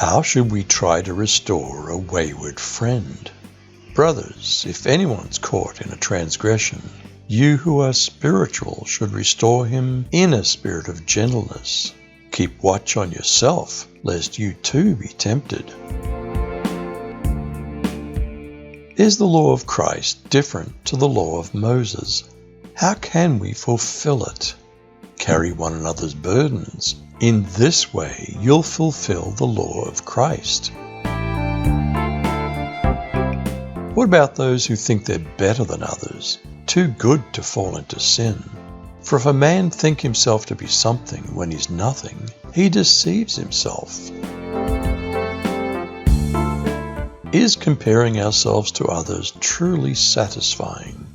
How should we try to restore a wayward friend? Brothers, if anyone's caught in a transgression, you who are spiritual should restore him in a spirit of gentleness. Keep watch on yourself, lest you too be tempted. Is the law of Christ different to the law of Moses? How can we fulfill it? Carry one another's burdens. In this way, you'll fulfill the law of Christ. What about those who think they're better than others, too good to fall into sin? For if a man think himself to be something when he's nothing, he deceives himself. Is comparing ourselves to others truly satisfying?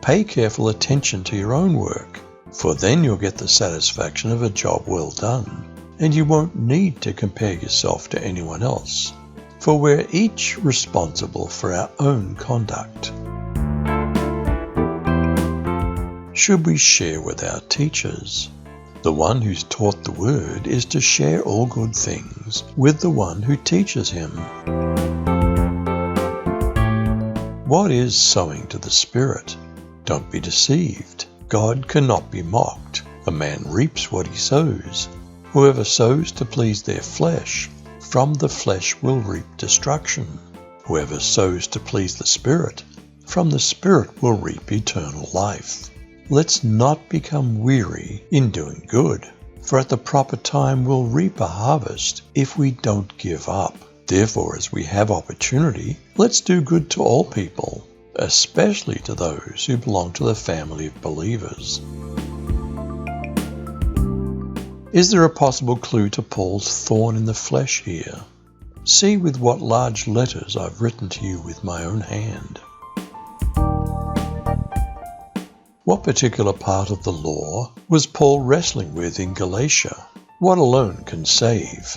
Pay careful attention to your own work, for then you'll get the satisfaction of a job well done, and you won't need to compare yourself to anyone else, for we're each responsible for our own conduct. Should we share with our teachers? The one who's taught the word is to share all good things with the one who teaches him. What is sowing to the Spirit? Don't be deceived. God cannot be mocked. A man reaps what he sows. Whoever sows to please their flesh, from the flesh will reap destruction. Whoever sows to please the Spirit, from the Spirit will reap eternal life. Let's not become weary in doing good, for at the proper time we'll reap a harvest if we don't give up. Therefore, as we have opportunity, let's do good to all people, especially to those who belong to the family of believers. Is there a possible clue to Paul's thorn in the flesh here? See with what large letters I've written to you with my own hand. What particular part of the law was Paul wrestling with in Galatia? What alone can save?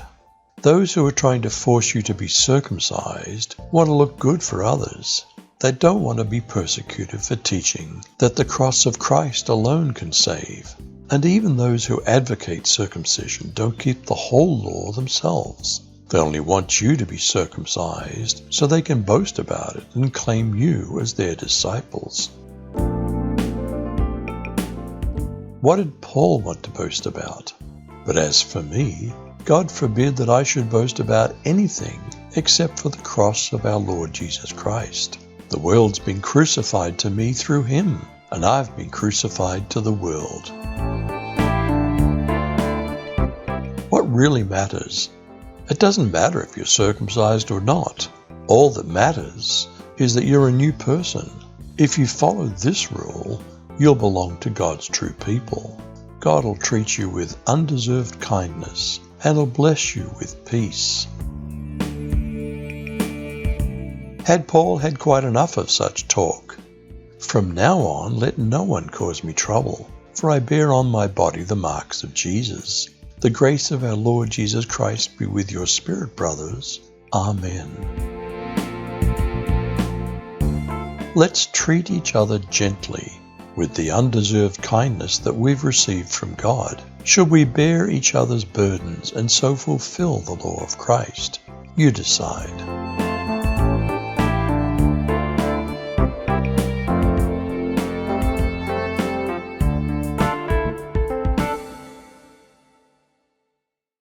Those who are trying to force you to be circumcised want to look good for others. They don't want to be persecuted for teaching that the cross of Christ alone can save. And even those who advocate circumcision don't keep the whole law themselves. They only want you to be circumcised so they can boast about it and claim you as their disciples. What did Paul want to boast about? But as for me, God forbid that I should boast about anything except for the cross of our Lord Jesus Christ. The world's been crucified to me through him, and I've been crucified to the world. What really matters? It doesn't matter if you're circumcised or not. All that matters is that you're a new person. If you follow this rule, you'll belong to God's true people. God will treat you with undeserved kindness and will bless you with peace. Had Paul had quite enough of such talk? From now on, let no one cause me trouble, for I bear on my body the marks of Jesus. The grace of our Lord Jesus Christ be with your spirit, brothers. Amen. Let's treat each other gently, with the undeserved kindness that we've received from God. Should we bear each other's burdens and so fulfill the law of Christ? You decide.